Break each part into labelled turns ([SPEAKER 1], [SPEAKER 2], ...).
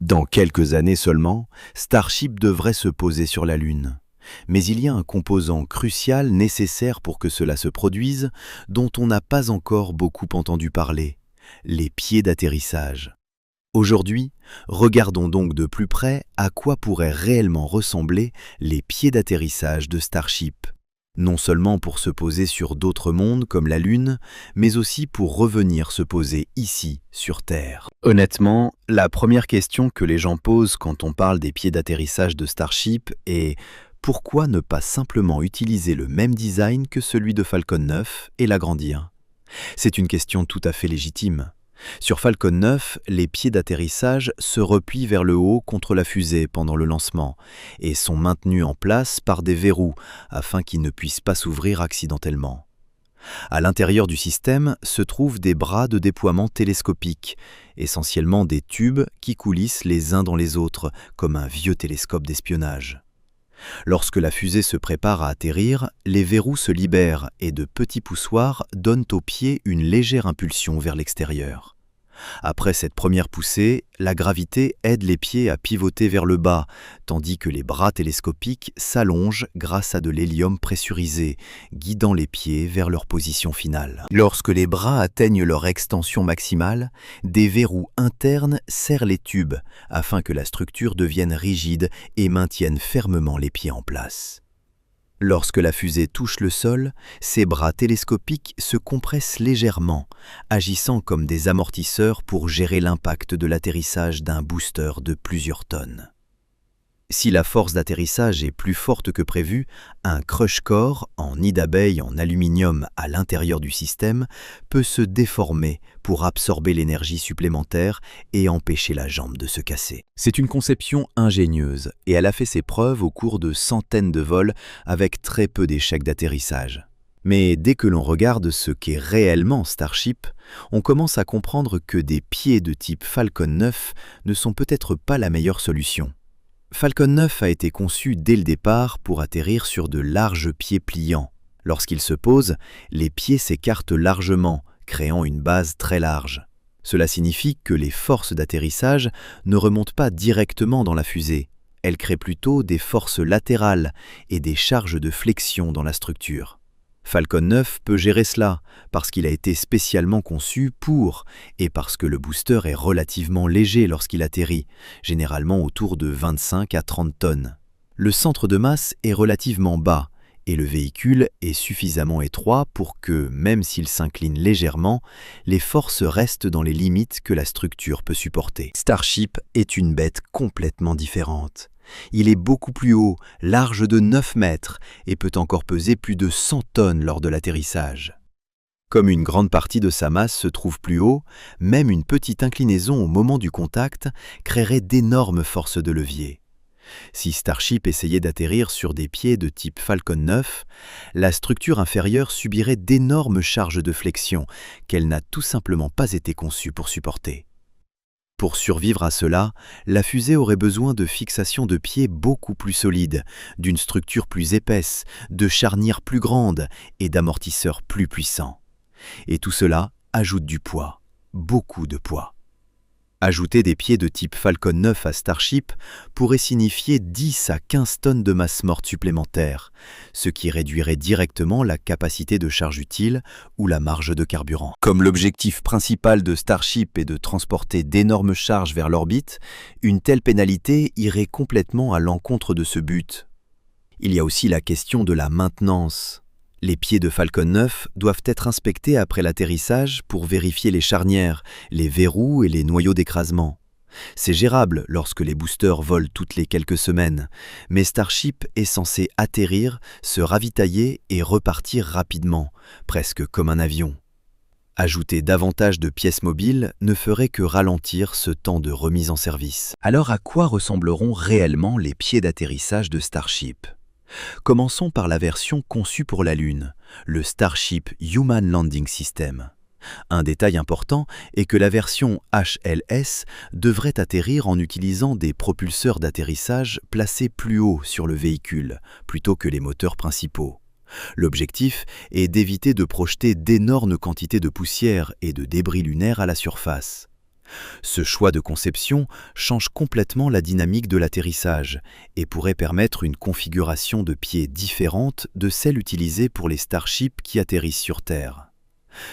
[SPEAKER 1] Dans quelques années seulement, Starship devrait se poser sur la Lune. Mais il y a un composant crucial nécessaire pour que cela se produise, dont on n'a pas encore beaucoup entendu parler, les pieds d'atterrissage. Aujourd'hui, regardons donc de plus près à quoi pourraient réellement ressembler les pieds d'atterrissage de Starship. Non seulement pour se poser sur d'autres mondes comme la Lune, mais aussi pour revenir se poser ici, sur Terre. Honnêtement, la première question que les gens posent quand on parle des pieds d'atterrissage de Starship est « Pourquoi ne pas simplement utiliser le même design que celui de Falcon 9 et l'agrandir ?» C'est une question tout à fait légitime. Sur Falcon 9, les pieds d'atterrissage se replient vers le haut contre la fusée pendant le lancement et sont maintenus en place par des verrous afin qu'ils ne puissent pas s'ouvrir accidentellement. À l'intérieur du système se trouvent des bras de déploiement télescopiques, essentiellement des tubes qui coulissent les uns dans les autres comme un vieux télescope d'espionnage. Lorsque la fusée se prépare à atterrir, les verrous se libèrent et de petits poussoirs donnent aux pieds une légère impulsion vers l'extérieur. Après cette première poussée, la gravité aide les pieds à pivoter vers le bas, tandis que les bras télescopiques s'allongent grâce à de l'hélium pressurisé, guidant les pieds vers leur position finale. Lorsque les bras atteignent leur extension maximale, des verrous internes serrent les tubes afin que la structure devienne rigide et maintienne fermement les pieds en place. Lorsque la fusée touche le sol, ses bras télescopiques se compressent légèrement, agissant comme des amortisseurs pour gérer l'impact de l'atterrissage d'un booster de plusieurs tonnes. Si la force d'atterrissage est plus forte que prévu, un crush core en nid d'abeille en aluminium à l'intérieur du système peut se déformer pour absorber l'énergie supplémentaire et empêcher la jambe de se casser. C'est une conception ingénieuse et elle a fait ses preuves au cours de centaines de vols avec très peu d'échecs d'atterrissage. Mais dès que l'on regarde ce qu'est réellement Starship, on commence à comprendre que des pieds de type Falcon 9 ne sont peut-être pas la meilleure solution. Falcon 9 a été conçu dès le départ pour atterrir sur de larges pieds pliants. Lorsqu'il se pose, les pieds s'écartent largement, créant une base très large. Cela signifie que les forces d'atterrissage ne remontent pas directement dans la fusée. Elles créent plutôt des forces latérales et des charges de flexion dans la structure. Falcon 9 peut gérer cela parce qu'il a été spécialement conçu pour et parce que le booster est relativement léger lorsqu'il atterrit, généralement autour de 25 à 30 tonnes. Le centre de masse est relativement bas et le véhicule est suffisamment étroit pour que, même s'il s'incline légèrement, les forces restent dans les limites que la structure peut supporter. Starship est une bête complètement différente. Il est beaucoup plus haut, large de 9 mètres et peut encore peser plus de 100 tonnes lors de l'atterrissage. Comme une grande partie de sa masse se trouve plus haut, même une petite inclinaison au moment du contact créerait d'énormes forces de levier. Si Starship essayait d'atterrir sur des pieds de type Falcon 9, la structure inférieure subirait d'énormes charges de flexion qu'elle n'a tout simplement pas été conçue pour supporter. Pour survivre à cela, la fusée aurait besoin de fixations de pieds beaucoup plus solides, d'une structure plus épaisse, de charnières plus grandes et d'amortisseurs plus puissants. Et tout cela ajoute du poids, beaucoup de poids. Ajouter des pieds de type Falcon 9 à Starship pourrait signifier 10 à 15 tonnes de masse morte supplémentaire, ce qui réduirait directement la capacité de charge utile ou la marge de carburant. Comme l'objectif principal de Starship est de transporter d'énormes charges vers l'orbite, une telle pénalité irait complètement à l'encontre de ce but. Il y a aussi la question de la maintenance. Les pieds de Falcon 9 doivent être inspectés après l'atterrissage pour vérifier les charnières, les verrous et les noyaux d'écrasement. C'est gérable lorsque les boosters volent toutes les quelques semaines, mais Starship est censé atterrir, se ravitailler et repartir rapidement, presque comme un avion. Ajouter davantage de pièces mobiles ne ferait que ralentir ce temps de remise en service. Alors à quoi ressembleront réellement les pieds d'atterrissage de Starship ? Commençons par la version conçue pour la Lune, le Starship Human Landing System. Un détail important est que la version HLS devrait atterrir en utilisant des propulseurs d'atterrissage placés plus haut sur le véhicule, plutôt que les moteurs principaux. L'objectif est d'éviter de projeter d'énormes quantités de poussière et de débris lunaires à la surface. Ce choix de conception change complètement la dynamique de l'atterrissage et pourrait permettre une configuration de pieds différente de celle utilisée pour les Starships qui atterrissent sur Terre.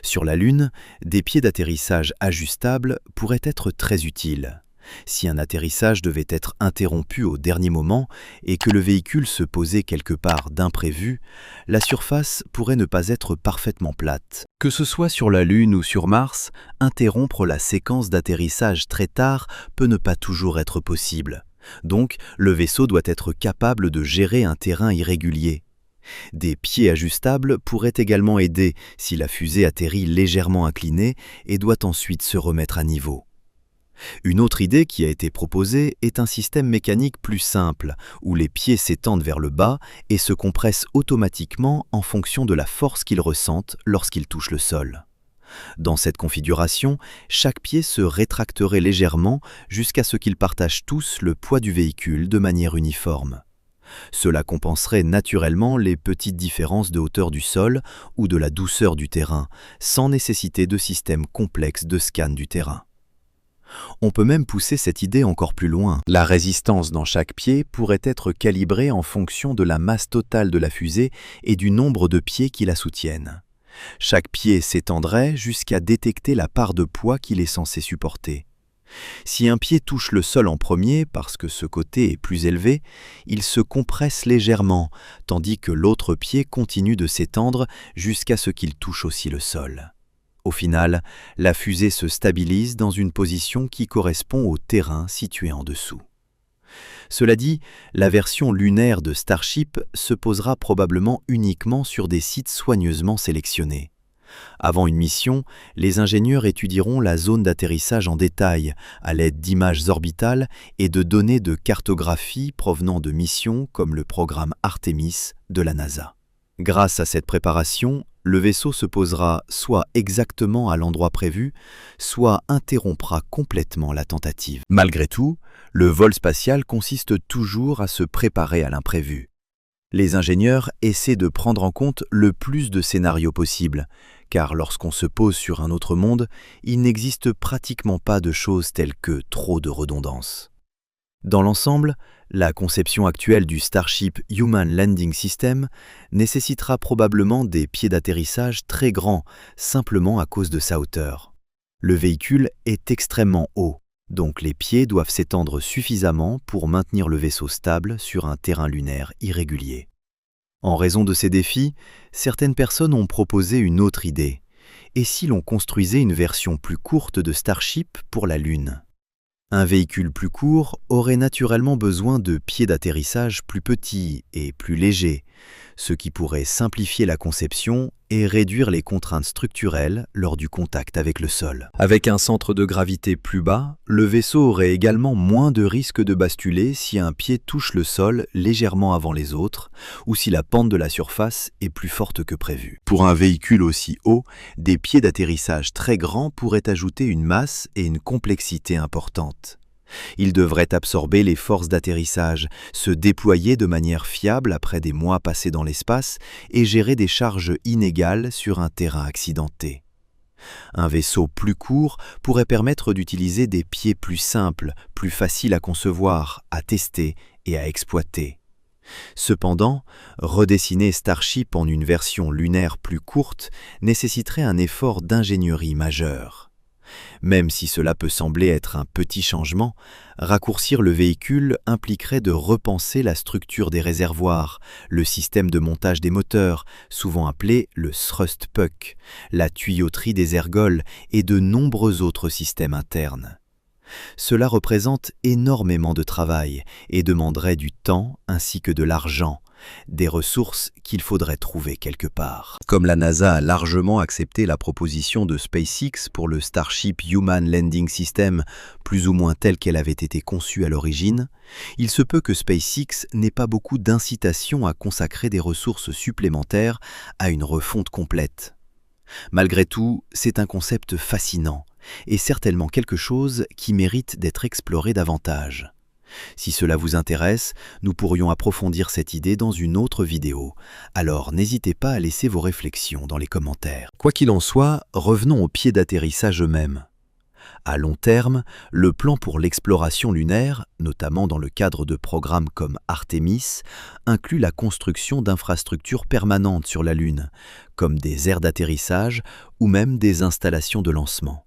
[SPEAKER 1] Sur la Lune, des pieds d'atterrissage ajustables pourraient être très utiles. Si un atterrissage devait être interrompu au dernier moment et que le véhicule se posait quelque part d'imprévu, la surface pourrait ne pas être parfaitement plate. Que ce soit sur la Lune ou sur Mars, interrompre la séquence d'atterrissage très tard peut ne pas toujours être possible. Donc, le vaisseau doit être capable de gérer un terrain irrégulier. Des pieds ajustables pourraient également aider si la fusée atterrit légèrement inclinée et doit ensuite se remettre à niveau. Une autre idée qui a été proposée est un système mécanique plus simple, où les pieds s'étendent vers le bas et se compressent automatiquement en fonction de la force qu'ils ressentent lorsqu'ils touchent le sol. Dans cette configuration, chaque pied se rétracterait légèrement jusqu'à ce qu'ils partagent tous le poids du véhicule de manière uniforme. Cela compenserait naturellement les petites différences de hauteur du sol ou de la douceur du terrain, sans nécessiter de système complexe de scan du terrain. On peut même pousser cette idée encore plus loin. La résistance dans chaque pied pourrait être calibrée en fonction de la masse totale de la fusée et du nombre de pieds qui la soutiennent. Chaque pied s'étendrait jusqu'à détecter la part de poids qu'il est censé supporter. Si un pied touche le sol en premier parce que ce côté est plus élevé, il se compresse légèrement, tandis que l'autre pied continue de s'étendre jusqu'à ce qu'il touche aussi le sol. Au final, la fusée se stabilise dans une position qui correspond au terrain situé en dessous. Cela dit, la version lunaire de Starship se posera probablement uniquement sur des sites soigneusement sélectionnés. Avant une mission, les ingénieurs étudieront la zone d'atterrissage en détail à l'aide d'images orbitales et de données de cartographie provenant de missions comme le programme Artemis de la NASA. Grâce à cette préparation, le vaisseau se posera soit exactement à l'endroit prévu, soit interrompra complètement la tentative. Malgré tout, le vol spatial consiste toujours à se préparer à l'imprévu. Les ingénieurs essaient de prendre en compte le plus de scénarios possibles, car lorsqu'on se pose sur un autre monde, il n'existe pratiquement pas de choses telles que trop de redondance. Dans l'ensemble, la conception actuelle du Starship Human Landing System nécessitera probablement des pieds d'atterrissage très grands, simplement à cause de sa hauteur. Le véhicule est extrêmement haut, donc les pieds doivent s'étendre suffisamment pour maintenir le vaisseau stable sur un terrain lunaire irrégulier. En raison de ces défis, certaines personnes ont proposé une autre idée. Et si l'on construisait une version plus courte de Starship pour la Lune ? Un véhicule plus court aurait naturellement besoin de pieds d'atterrissage plus petits et plus légers, ce qui pourrait simplifier la conception et réduire les contraintes structurelles lors du contact avec le sol. Avec un centre de gravité plus bas, le vaisseau aurait également moins de risque de basculer si un pied touche le sol légèrement avant les autres ou si la pente de la surface est plus forte que prévu. Pour un véhicule aussi haut, des pieds d'atterrissage très grands pourraient ajouter une masse et une complexité importantes. Il devrait absorber les forces d'atterrissage, se déployer de manière fiable après des mois passés dans l'espace et gérer des charges inégales sur un terrain accidenté. Un vaisseau plus court pourrait permettre d'utiliser des pieds plus simples, plus faciles à concevoir, à tester et à exploiter. Cependant, redessiner Starship en une version lunaire plus courte nécessiterait un effort d'ingénierie majeur. Même si cela peut sembler être un petit changement, raccourcir le véhicule impliquerait de repenser la structure des réservoirs, le système de montage des moteurs, souvent appelé le thrust puck, la tuyauterie des ergols et de nombreux autres systèmes internes. Cela représente énormément de travail et demanderait du temps ainsi que de l'argent, des ressources qu'il faudrait trouver quelque part. Comme la NASA a largement accepté la proposition de SpaceX pour le Starship Human Landing System, plus ou moins telle qu'elle avait été conçue à l'origine, il se peut que SpaceX n'ait pas beaucoup d'incitation à consacrer des ressources supplémentaires à une refonte complète. Malgré tout, c'est un concept fascinant et certainement quelque chose qui mérite d'être exploré davantage. Si cela vous intéresse, nous pourrions approfondir cette idée dans une autre vidéo, alors n'hésitez pas à laisser vos réflexions dans les commentaires. Quoi qu'il en soit, revenons aux pieds d'atterrissage eux-mêmes. À long terme, le plan pour l'exploration lunaire, notamment dans le cadre de programmes comme Artemis, inclut la construction d'infrastructures permanentes sur la Lune, comme des aires d'atterrissage ou même des installations de lancement.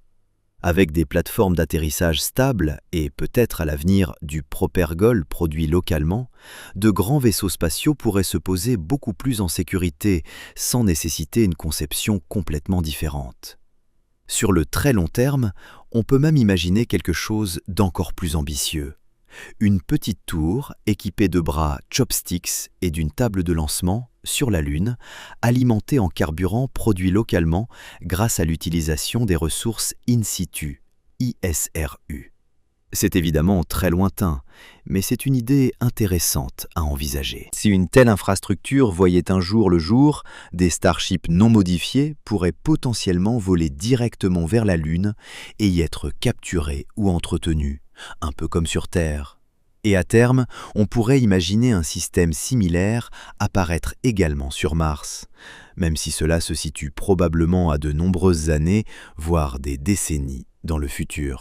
[SPEAKER 1] Avec des plateformes d'atterrissage stables et peut-être à l'avenir du propergol produit localement, de grands vaisseaux spatiaux pourraient se poser beaucoup plus en sécurité sans nécessiter une conception complètement différente. Sur le très long terme, on peut même imaginer quelque chose d'encore plus ambitieux. Une petite tour équipée de bras chopsticks et d'une table de lancement sur la Lune, alimentée en carburant produit localement grâce à l'utilisation des ressources in situ, ISRU. C'est évidemment très lointain, mais c'est une idée intéressante à envisager. Si une telle infrastructure voyait un jour le jour, des Starships non modifiés pourraient potentiellement voler directement vers la Lune et y être capturés ou entretenus, un peu comme sur Terre. Et à terme, on pourrait imaginer un système similaire apparaître également sur Mars, même si cela se situe probablement à de nombreuses années, voire des décennies dans le futur.